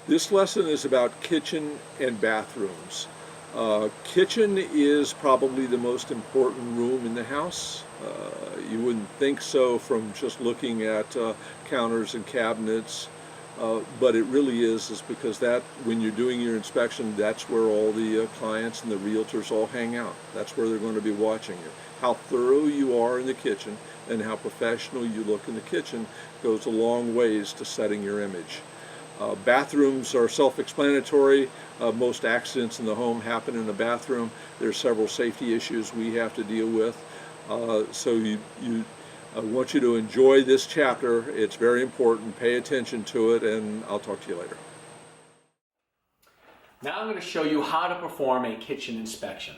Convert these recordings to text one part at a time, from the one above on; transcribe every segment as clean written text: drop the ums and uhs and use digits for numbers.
This lesson is about kitchen and bathrooms. Kitchen is probably the most important room in the house. You wouldn't think so from just looking at counters and cabinets, but it really is because that when you're doing your inspection, that's where all the clients and the realtors all hang out. That's where they're going to be watching you. How thorough you are in the kitchen and how professional you look in the kitchen goes a long ways to setting your image. Bathrooms are self-explanatory. Most accidents in the home happen in the bathroom. There are several safety issues we have to deal with. So I want you to enjoy this chapter. It's very important. Pay attention to it, and I'll talk to you later. Now I'm going to show you how to perform a kitchen inspection.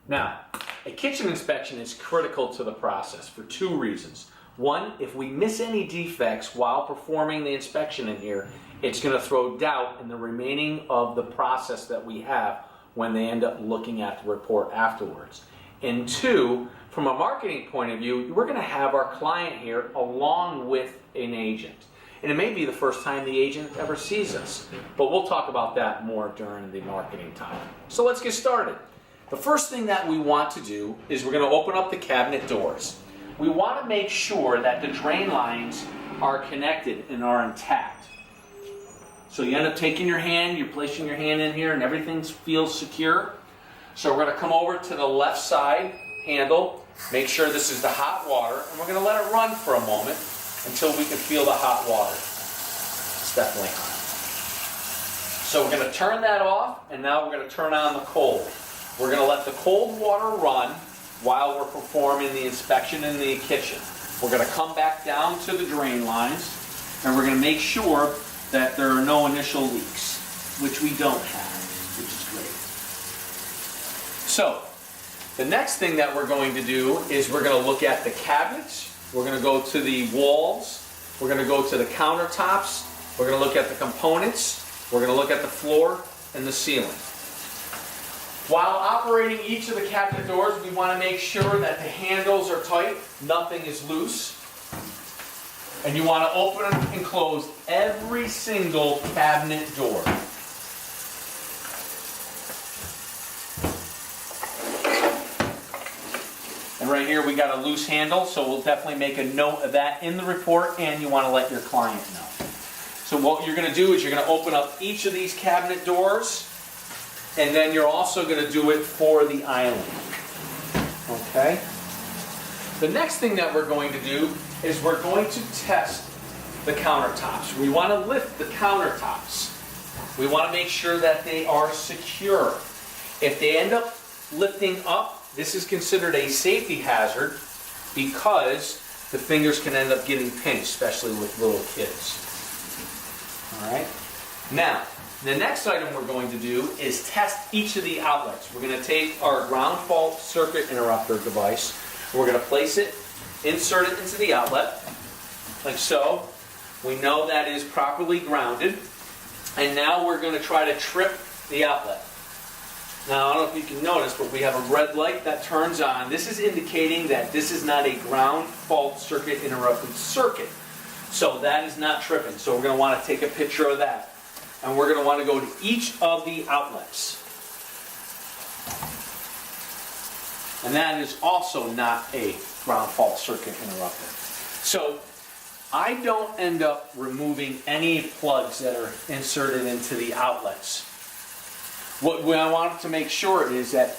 Now, a kitchen inspection is critical to the process for two reasons. One, if we miss any defects while performing the inspection in here, it's going to throw doubt in the remaining of the process that we have when they end up looking at the report afterwards. And two, from a marketing point of view, we're going to have our client here along with an agent. And it may be the first time the agent ever sees us, but we'll talk about that more during the marketing time. So let's get started. The first thing that we want to do is we're going to open up the cabinet doors. We want to make sure that the drain lines are connected and are intact. So you end up taking your hand, you're placing your hand in here and everything feels secure. So we're going to come over to the left side handle, make sure this is the hot water, and we're going to let it run for a moment until we can feel the hot water. It's definitely hot. So we're going to turn that off, and now we're going to turn on the cold. We're going to let the cold water run while we're performing the inspection in the kitchen. We're going to come back down to the drain lines, and we're going to make sure that there are no initial leaks, which we don't have, which is great. So, the next thing that we're going to do is we're going to look at the cabinets, we're going to go to the walls, we're going to go to the countertops, we're going to look at the components, we're going to look at the floor and the ceiling. While operating each of the cabinet doors, we want to make sure that the handles are tight, nothing is loose. And you want to open and close every single cabinet door. And right here we got a loose handle, so we'll definitely make a note of that in the report, and you want to let your client know. So what you're going to do is you're going to open up each of these cabinet doors, and then you're also going to do it for the island. Okay? The next thing that we're going to do is we're going to test the countertops. We want to lift the countertops. We want to make sure that they are secure. If they end up lifting up, this is considered a safety hazard because the fingers can end up getting pinched, especially with little kids. All right? Now, the next item we're going to do is test each of the outlets. We're going to take our ground fault circuit interrupter device. We're going to place it, insert it into the outlet, like so. We know that is properly grounded. And now we're going to try to trip the outlet. Now, I don't know if you can notice, but we have a red light that turns on. This is indicating that this is not a ground fault circuit interrupted circuit. So that is not tripping. So we're going to want to take a picture of that. And we're going to want to go to each of the outlets. And that is also not a ground fault circuit interrupter. So I don't end up removing any plugs that are inserted into the outlets. What I want to make sure is that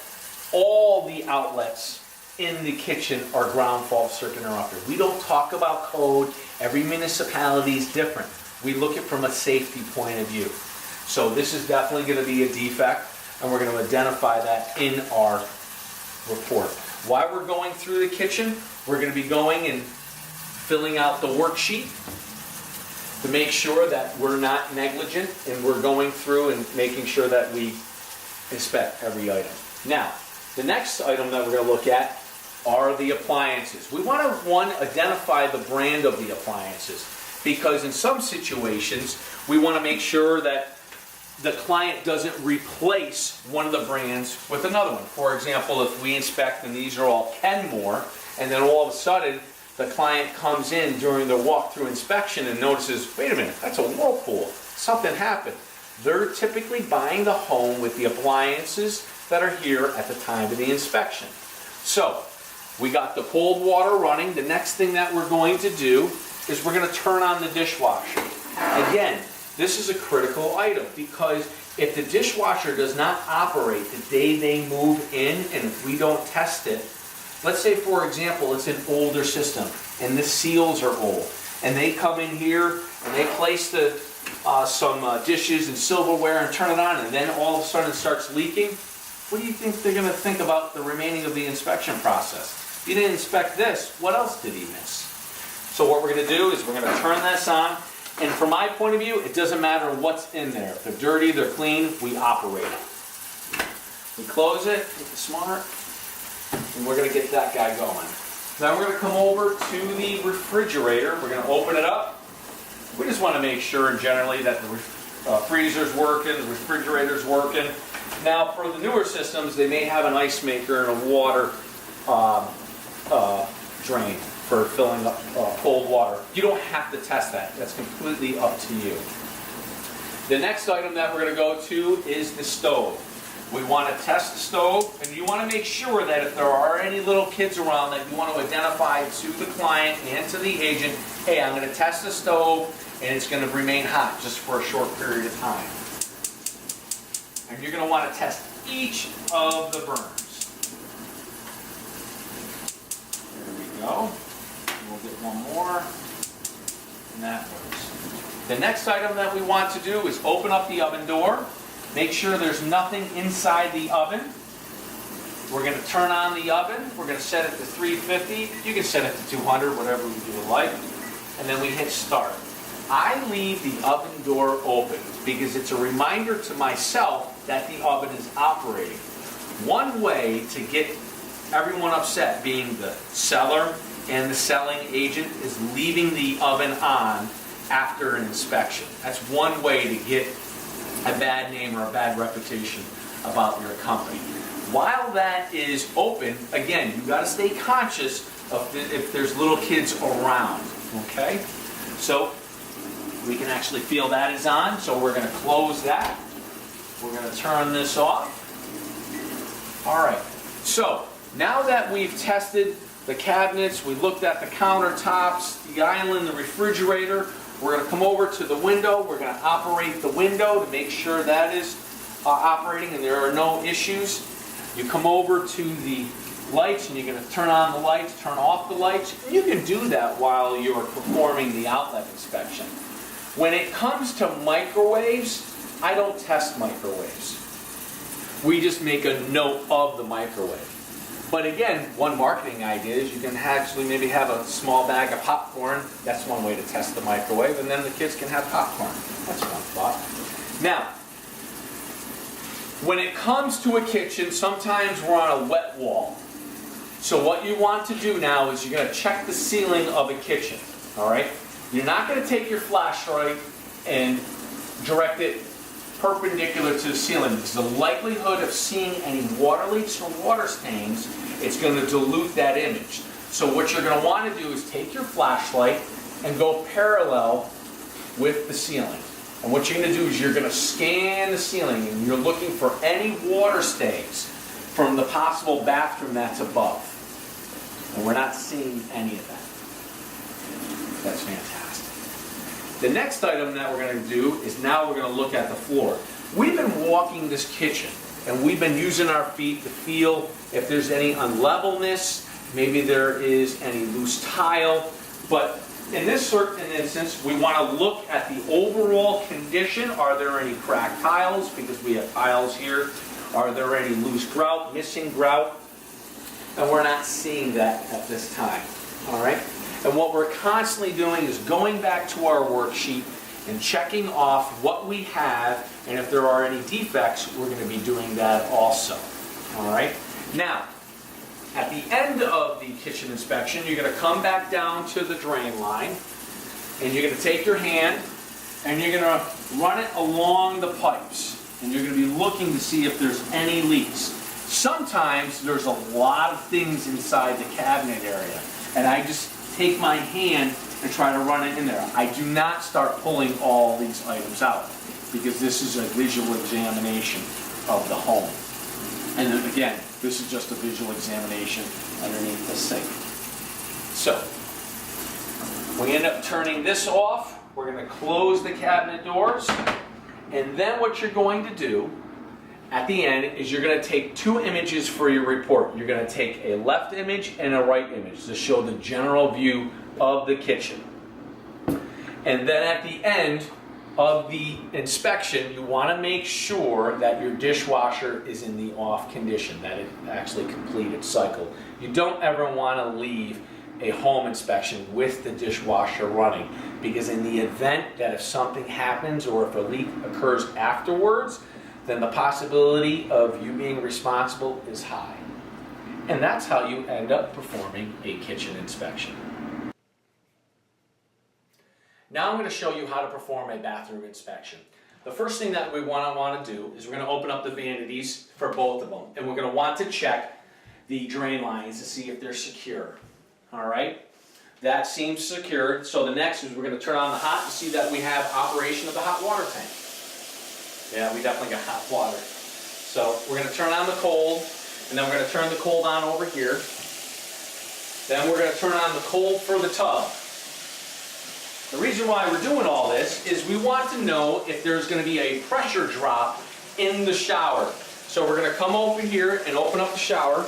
all the outlets in the kitchen are ground fault circuit interrupters. We don't talk about code. Every municipality is different. We look at it from a safety point of view. So this is definitely going to be a defect, and we're going to identify that in our report. While we're going through the kitchen, we're going to be going and filling out the worksheet to make sure that we're not negligent, and we're going through and making sure that we inspect every item. Now, the next item that we're going to look at are the appliances. We want to, one, identify the brand of the appliances, because in some situations, we want to make sure that the client doesn't replace one of the brands with another one. For example, if we inspect and these are all Kenmore, and then all of a sudden the client comes in during the walkthrough inspection and notices, wait a minute, that's a Whirlpool. Something happened. They're typically buying the home with the appliances that are here at the time of the inspection. So, we got the cold water running. The next thing that we're going to do is we're going to turn on the dishwasher. Again, this is a critical item because if the dishwasher does not operate the day they move in, and if we don't test it, let's say for example it's an older system and the seals are old, and they come in here and they place some dishes and silverware and turn it on, and then all of a sudden it starts leaking, what do you think they're going to think about the remaining of the inspection process? If you didn't inspect this, what else did he miss? So what we're going to do is we're going to turn this on, and from my point of view, it doesn't matter what's in there. If they're dirty, they're clean, we operate it. We close it, make it smart, and we're going to get that guy going. Then we're going to come over to the refrigerator. We're going to open it up. We just want to make sure generally that the freezer's working, the refrigerator's working. Now for the newer systems, they may have an ice maker and a water drain for filling up cold water. You don't have to test that. That's completely up to you. The next item that we're going to go to is the stove. We want to test the stove, and you want to make sure that if there are any little kids around that you want to identify to the client and to the agent, hey, I'm going to test the stove and it's going to remain hot just for a short period of time. And you're going to want to test each of the burners. There we go. We'll get one more, and that works. The next item that we want to do is open up the oven door. Make sure there's nothing inside the oven. We're going to turn on the oven. We're going to set it to 350. You can set it to 200, whatever you would like. And then we hit start. I leave the oven door open because it's a reminder to myself that the oven is operating. One way to get everyone upset, being the seller and the selling agent, is leaving the oven on after an inspection. That's one way to get a bad name or a bad reputation about your company. While that is open, again, you've got to stay conscious of if there's little kids around, okay? So we can actually feel that is on, so we're going to close that. We're going to turn this off. All right, so now that we've tested the cabinets, we looked at the countertops, the island, the refrigerator, we're going to come over to the window. We're going to operate the window to make sure that is operating and there are no issues. You come over to the lights and you're going to turn on the lights, turn off the lights. You can do that while you're performing the outlet inspection. When it comes to microwaves, I don't test microwaves. We just make a note of the microwave. But again, one marketing idea is you can actually maybe have a small bag of popcorn. That's one way to test the microwave, and then the kids can have popcorn. That's one thought. Now, when it comes to a kitchen, sometimes we're on a wet wall. So what you want to do now is you're going to check the ceiling of a kitchen. All right? You're not going to take your flashlight and direct it perpendicular to the ceiling, because the likelihood of seeing any water leaks or water stains, it's going to dilute that image. So what you're going to want to do is take your flashlight and go parallel with the ceiling. And what you're going to do is you're going to scan the ceiling and you're looking for any water stains from the possible bathroom that's above. And we're not seeing any of that. That's fantastic. The next item that we're going to do is now we're going to look at the floor. We've been walking this kitchen and we've been using our feet to feel if there's any unlevelness, maybe there is any loose tile, but in this certain instance, we want to look at the overall condition. Are there any cracked tiles? Because we have tiles here. Are there any loose grout, missing grout? And we're not seeing that at this time. All right? And what we're constantly doing is going back to our worksheet and checking off what we have, and if there are any defects, we're going to be doing that also. All right? Now, at the end of the kitchen inspection, you're going to come back down to the drain line, and you're going to take your hand, and you're going to run it along the pipes, and you're going to be looking to see if there's any leaks. Sometimes there's a lot of things inside the cabinet area, and I just take my hand and try to run it in there. I do not start pulling all these items out. because this is a visual examination of the home. And then again, this is just a visual examination underneath the sink. So, we end up turning this off. We're going to close the cabinet doors. And then what you're going to do at the end is you're going to take two images for your report. You're going to take a left image and a right image to show the general view of the kitchen. And then at the end of the inspection, you want to make sure that your dishwasher is in the off condition, that it actually completed its cycle. You don't ever want to leave a home inspection with the dishwasher running, because in the event that if something happens or if a leak occurs afterwards, then the possibility of you being responsible is high. And that's how you end up performing a kitchen inspection. Now I'm going to show you how to perform a bathroom inspection. The first thing that we want to do is we're going to open up the vanities for both of them, and we're going to want to check the drain lines to see if they're secure. All right, that seems secure. So the next is we're going to turn on the hot to see that we have operation of the hot water tank. Yeah, we definitely got hot water. So we're going to turn on the cold, and then we're going to turn the cold on over here. Then we're going to turn on the cold for the tub. The reason why we're doing all this is we want to know if there's going to be a pressure drop in the shower. So we're going to come over here and open up the shower.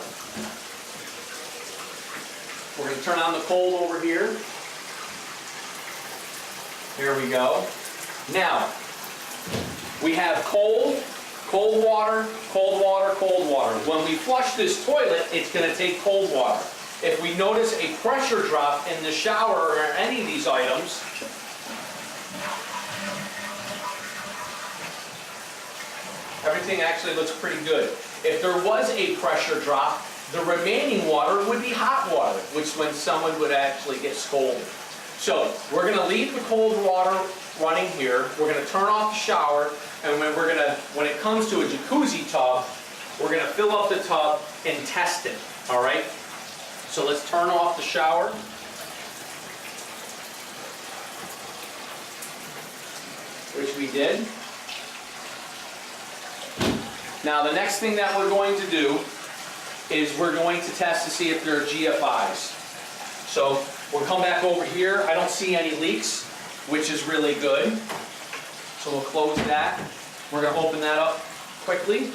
We're going to turn on the cold over here. Here we go. Now, we have cold, cold water, cold water, cold water. When we flush this toilet, it's going to take cold water. If we notice a pressure drop in the shower or any of these items, everything actually looks pretty good. If there was a pressure drop, the remaining water would be hot water, which when someone would actually get scolded. So we're going to leave the cold water running here. We're going to turn off the shower, and when it comes to a jacuzzi tub, we're going to fill up the tub and test it. All right. So let's turn off the shower. Which we did. Now the next thing that we're going to do is we're going to test to see if there are GFIs. So we'll come back over here. I don't see any leaks, which is really good. So we'll close that. We're going to open that up quickly.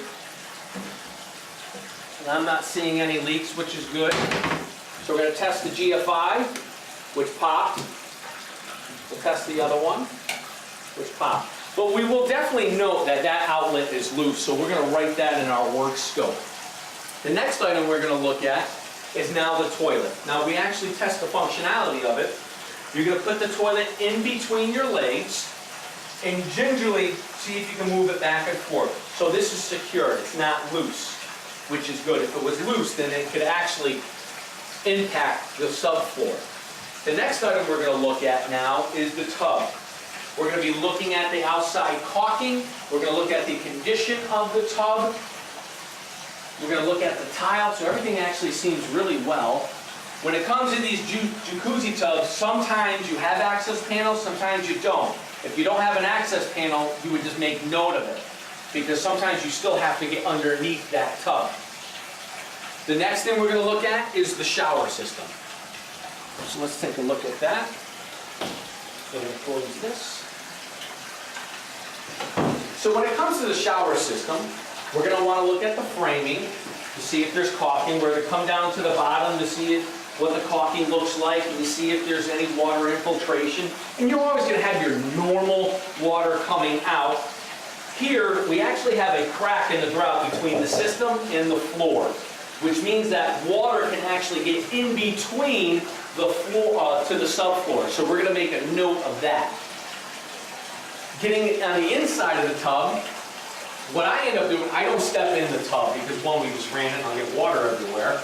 And I'm not seeing any leaks, which is good. So we're going to test the GFI, which popped. We'll test the other one, which popped. But we will definitely note that that outlet is loose, so we're going to write that in our work scope. The next item we're going to look at is now the toilet. Now we actually test the functionality of it. You're going to put the toilet in between your legs and gingerly see if you can move it back and forth. So this is secure, it's not loose, which is good. If it was loose, then it could actually impact the subfloor. The next item we're going to look at now is the tub. We're going to be looking at the outside caulking. We're going to look at the condition of the tub. We're going to look at the tile, so everything actually seems really well. When it comes to these jacuzzi tubs, sometimes you have access panels, sometimes you don't. If you don't have an access panel, you would just make note of it, because sometimes you still have to get underneath that tub. The next thing we're going to look at is the shower system. So let's take a look at that. We're going to close this. So when it comes to the shower system, we're going to want to look at the framing to see if there's caulking. We're going to come down to the bottom to see what the caulking looks like and to see if there's any water infiltration. And you're always going to have your normal water coming out. Here, we actually have a crack in the grout between the system and the floor, which means that water can actually get in between the floor to the subfloor. So we're going to make a note of that. Getting on the inside of the tub, what I end up doing, I don't step in the tub because one, we just ran it and I'll get water everywhere.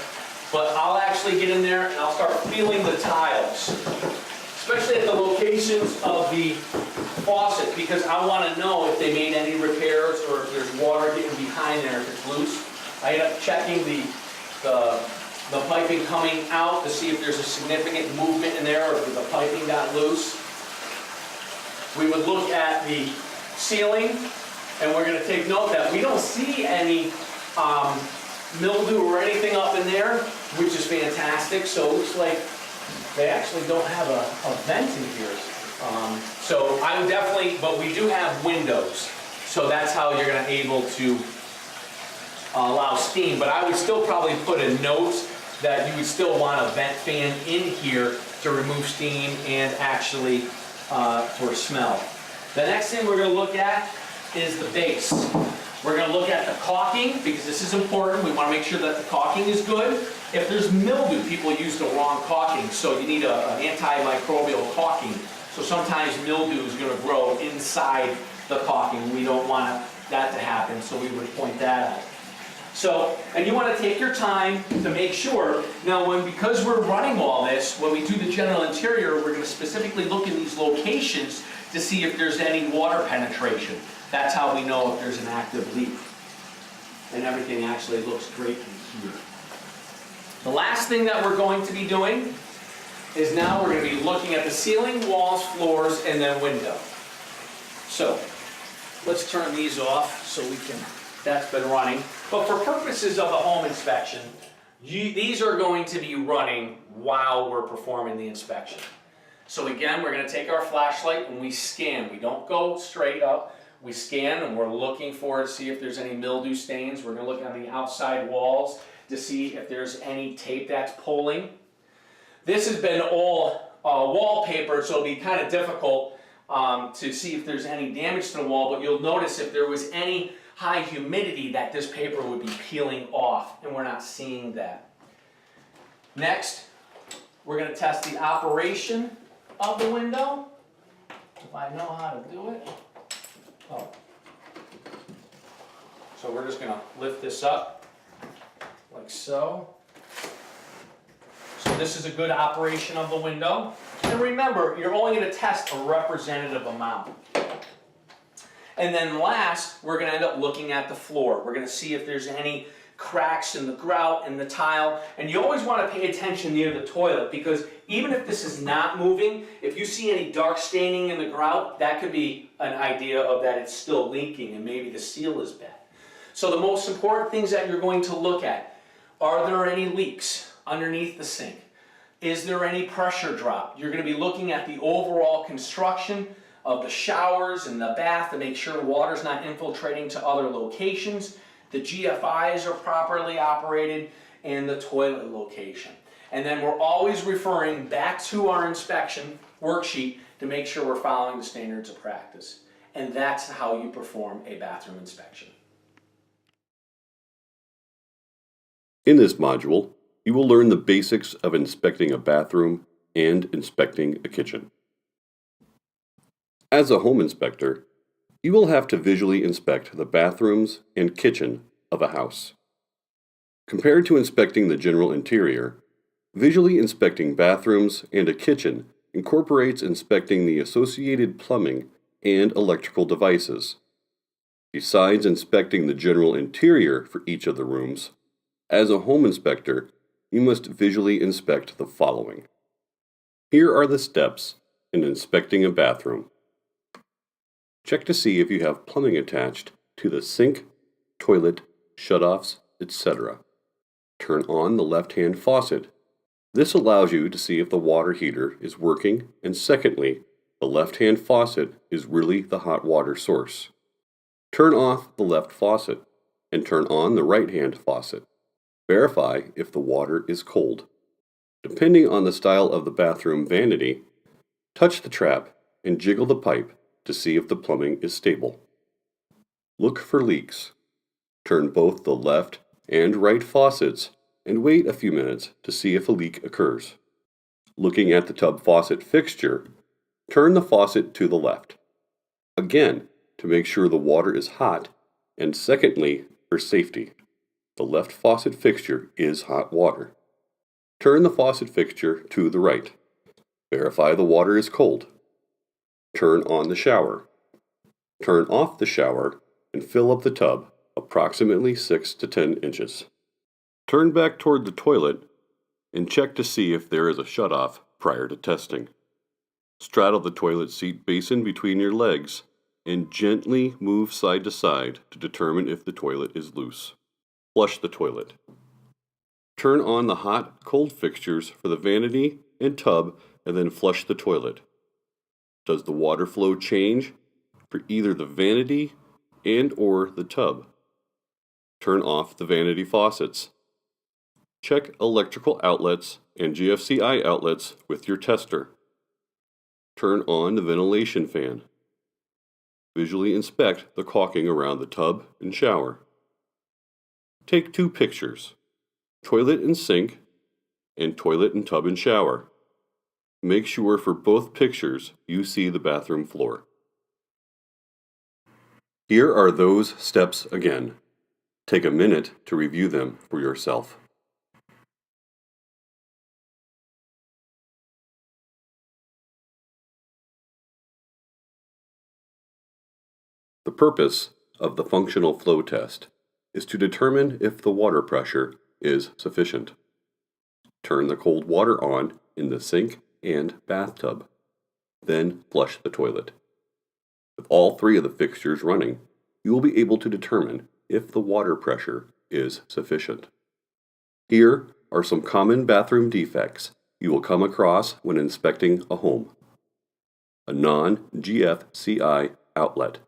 But I'll actually get in there and I'll start feeling the tiles, especially at the locations of the faucet, because I want to know if they made any repairs or if there's water getting behind there if it's loose. I end up checking the piping coming out to see if there's a significant movement in there or if the piping got loose. We would look at the ceiling, and we're going to take note that we don't see any mildew or anything up in there, which is fantastic. So it looks like they actually don't have a vent in here. So I would definitely, but we do have windows. So that's how you're going to be able to allow steam. But I would still probably put a note that you would still want a vent fan in here to remove steam and actually for smell. The next thing we're going to look at is the base. We're going to look at the caulking because this is important. We want to make sure that the caulking is good. If there's mildew, people use the wrong caulking, so you need an antimicrobial caulking. So sometimes mildew is going to grow inside the caulking. We don't want that to happen, so we would point that out. So, and you want to take your time to make sure. Now, because we're running all this, when we do the general interior, we're going to specifically look in these locations to see if there's any water penetration. That's how we know if there's an active leak. And everything actually looks great in here. The last thing that we're going to be doing is now we're going to be looking at the ceiling, walls, floors, and then window. So, let's turn these off so we can, that's been running. But for purposes of a home inspection, these are going to be running while we're performing the inspection. So again, we're going to take our flashlight and we scan. We don't go straight up. We scan and we're looking for it, see if there's any mildew stains. We're going to look on the outside walls to see if there's any tape that's pulling. This has been all wallpaper, so it'll be kind of difficult to see if there's any damage to the wall, but you'll notice if there was any high humidity that this paper would be peeling off, and we're not seeing that. Next, we're going to test the operation of the window, if I know how to do it. Oh. So we're just going to lift this up, like so. So this is a good operation of the window. And remember, you're only going to test a representative amount. And then last, we're going to end up looking at the floor. We're going to see if there's any cracks in the grout and the tile. And you always want to pay attention near the toilet, because even if this is not moving, if you see any dark staining in the grout, that could be an idea of that it's still leaking and maybe the seal is bad. So the most important things that you're going to look at: are there any leaks underneath the sink? Is there any pressure drop? You're going to be looking at the overall construction of the showers and the bath to make sure water's not infiltrating to other locations. The GFIs are properly operated, and the toilet location. And then we're always referring back to our inspection worksheet to make sure we're following the standards of practice. And that's how you perform a bathroom inspection. In this module, you will learn the basics of inspecting a bathroom and inspecting a kitchen. As a home inspector, you will have to visually inspect the bathrooms and kitchen of a house. Compared to inspecting the general interior, visually inspecting bathrooms and a kitchen incorporates inspecting the associated plumbing and electrical devices. Besides inspecting the general interior for each of the rooms, as a home inspector, you must visually inspect the following. Here are the steps in inspecting a bathroom. Check to see if you have plumbing attached to the sink, toilet, shutoffs, etc. Turn on the left-hand faucet. This allows you to see if the water heater is working, and secondly, the left-hand faucet is really the hot water source. Turn off the left faucet and turn on the right-hand faucet. Verify if the water is cold. Depending on the style of the bathroom vanity, touch the trap and jiggle the pipe to see if the plumbing is stable. Look for leaks. Turn both the left and right faucets and wait a few minutes to see if a leak occurs. Looking at the tub faucet fixture, turn the faucet to the left. Again, to make sure the water is hot, and secondly, for safety. The left faucet fixture is hot water. Turn the faucet fixture to the right. Verify the water is cold. Turn on the shower. Turn off the shower and fill up the tub approximately 6 to 10 inches. Turn back toward the toilet and check to see if there is a shutoff prior to testing. Straddle the toilet seat basin between your legs and gently move side to side to determine if the toilet is loose. Flush the toilet. Turn on the hot-cold fixtures for the vanity and tub and then flush the toilet. Does the water flow change for either the vanity and/or the tub? Turn off the vanity faucets. Check electrical outlets and GFCI outlets with your tester. Turn on the ventilation fan. Visually inspect the caulking around the tub and shower. Take 2 pictures, toilet and sink, and toilet and tub and shower. Make sure for both pictures you see the bathroom floor. Here are those steps again. Take a minute to review them for yourself. The purpose of the functional flow test is to determine if the water pressure is sufficient. Turn the cold water on in the sink and bathtub. Then flush the toilet. With all 3 of the fixtures running, you will be able to determine if the water pressure is sufficient. Here are some common bathroom defects you will come across when inspecting a home. A non-GFCI outlet.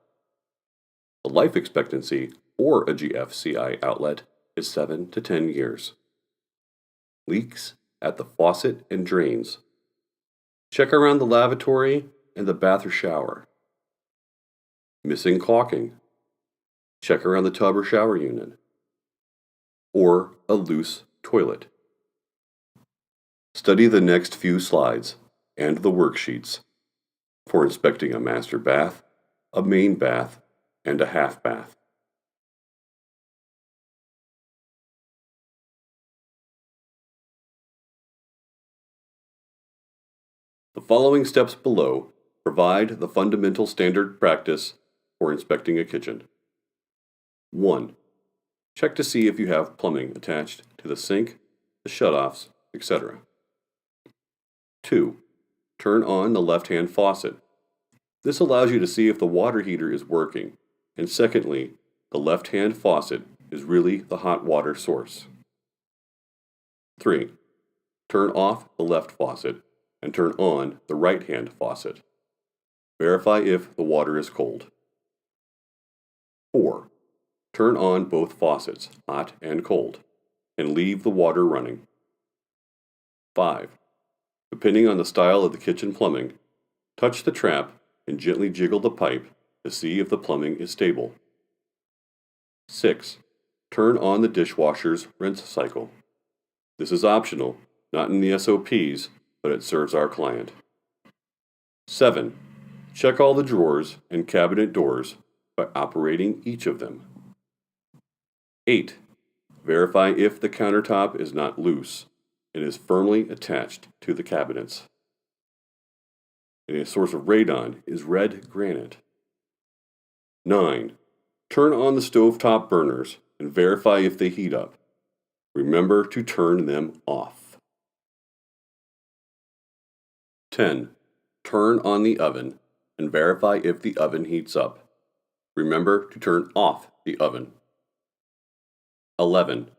The life expectancy for a GFCI outlet is 7 to 10 years. Leaks at the faucet and drains. Check around the lavatory and the bath or shower. Missing caulking. Check around the tub or shower unit. Or a loose toilet. Study the next few slides and the worksheets for inspecting a master bath, a main bath, and a half bath. The following steps below provide the fundamental standard practice for inspecting a kitchen. 1. Check to see if you have plumbing attached to the sink, the shutoffs, etc. 2. Turn on the left-hand faucet. This allows you to see if the water heater is working, and secondly, the left-hand faucet is really the hot water source. 3. Turn off the left faucet and turn on the right-hand faucet. Verify if the water is cold. 4. Turn on both faucets, hot and cold, and leave the water running. 5. Depending on the style of the kitchen plumbing, touch the trap and gently jiggle the pipe to see if the plumbing is stable. 6. Turn on the dishwasher's rinse cycle. This is optional, not in the SOPs, but it serves our client. 7. Check all the drawers and cabinet doors by operating each of them. 8. Verify if the countertop is not loose and is firmly attached to the cabinets. And a source of radon is red granite. 9. Turn on the stovetop burners and verify if they heat up. Remember to turn them off. 10. Turn on the oven and verify if the oven heats up. Remember to turn off the oven. 11.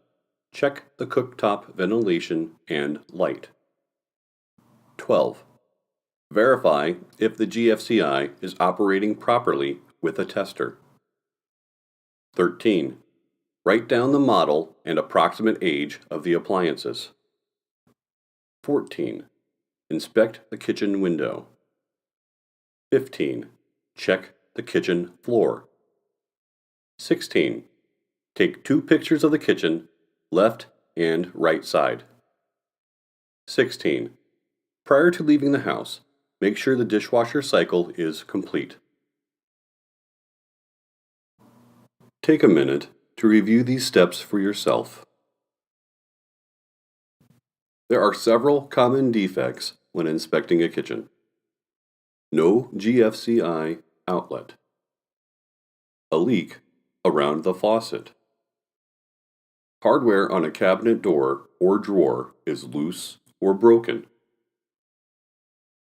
Check the cooktop ventilation and light. 12. Verify if the GFCI is operating properly with a tester. 13. Write down the model and approximate age of the appliances. 14. Inspect the kitchen window. 15. Check the kitchen floor. 16. Take 2 pictures of the kitchen, left and right side. 16. Prior to leaving the house, make sure the dishwasher cycle is complete. Take a minute to review these steps for yourself. There are several common defects when inspecting a kitchen. No GFCI outlet. A leak around the faucet. Hardware on a cabinet door or drawer is loose or broken.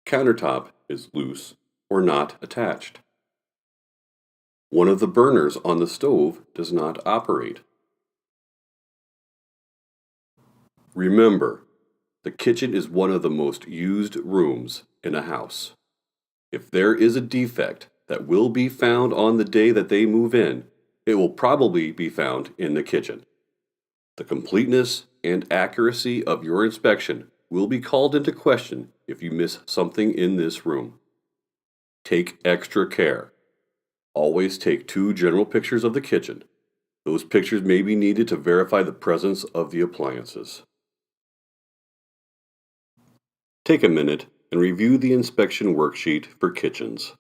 Countertop is loose or not attached. one of the burners on the stove does not operate. Remember, the kitchen is one of the most used rooms in a house. If there is a defect that will be found on the day that they move in, it will probably be found in the kitchen. The completeness and accuracy of your inspection will be called into question if you miss something in this room. Take extra care. Always take 2 general pictures of the kitchen. Those pictures may be needed to verify the presence of the appliances. Take a minute and review the inspection worksheet for kitchens.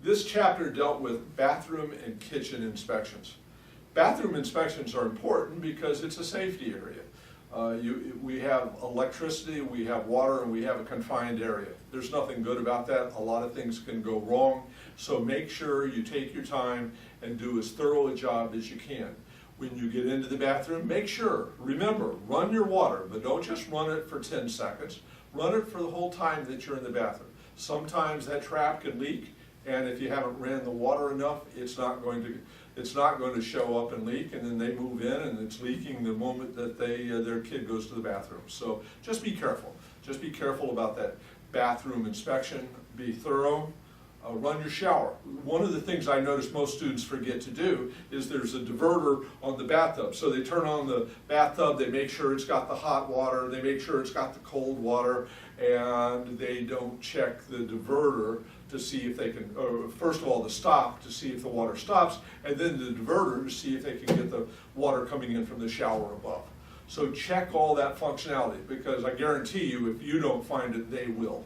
This chapter dealt with bathroom and kitchen inspections. Bathroom inspections are important because it's a safety area. We have electricity, we have water, and we have a confined area. There's nothing good about that. A lot of things can go wrong. So make sure you take your time and do as thorough a job as you can. When you get into the bathroom, make sure, remember, run your water, but don't just run it for 10 seconds. Run it for the whole time that you're in the bathroom. Sometimes that trap can leak, and if you haven't ran the water enough, it's not going to show up and leak, and then they move in and it's leaking the moment that their kid goes to the bathroom. So just be careful. Just be careful about that bathroom inspection. Be thorough. Run your shower. One of the things I notice most students forget to do is there's a diverter on the bathtub. So they turn on the bathtub, they make sure it's got the hot water, they make sure it's got the cold water, and they don't check the diverter to see if they can, first of all, the stop to see if the water stops, and then the diverter to see if they can get the water coming in from the shower above. So check all that functionality, because I guarantee you if you don't find it, they will.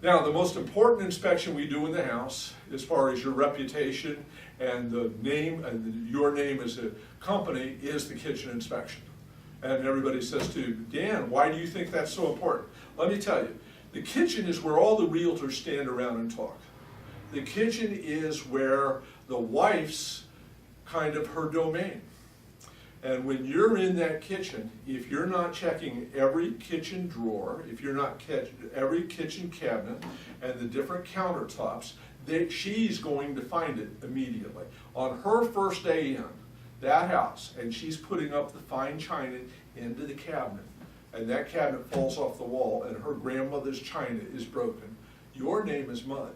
Now, the most important inspection we do in the house, as far as your reputation and the name and your name as a company, is the kitchen inspection. And everybody says to Dan, why do you think that's so important? Let me tell you, the kitchen is where all the realtors stand around and talk. The kitchen is where the wife's kind of her domain. And when you're in that kitchen, if you're not checking every kitchen drawer, if you're not every kitchen cabinet and the different countertops, she's going to find it immediately. On her first day in that house, and she's putting up the fine china into the cabinet, and that cabinet falls off the wall and her grandmother's china is broken, your name is mud.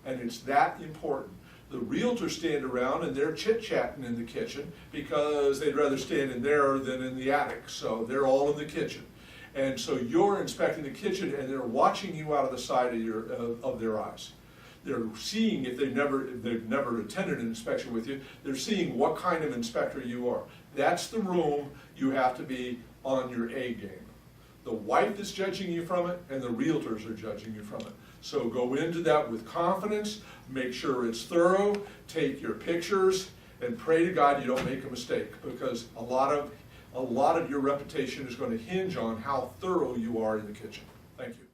And it's that important. The realtors stand around and they're chit-chatting in the kitchen because they'd rather stand in there than in the attic. So they're all in the kitchen. And so you're inspecting the kitchen and they're watching you out of the side of their eyes. They're seeing, if they've never attended an inspection with you, they're seeing what kind of inspector you are. That's the room you have to be on your A game. The wife is judging you from it and the realtors are judging you from it. So go into that with confidence, make sure it's thorough, take your pictures, and pray to God you don't make a mistake, because a lot of your reputation is going to hinge on how thorough you are in the kitchen. Thank you.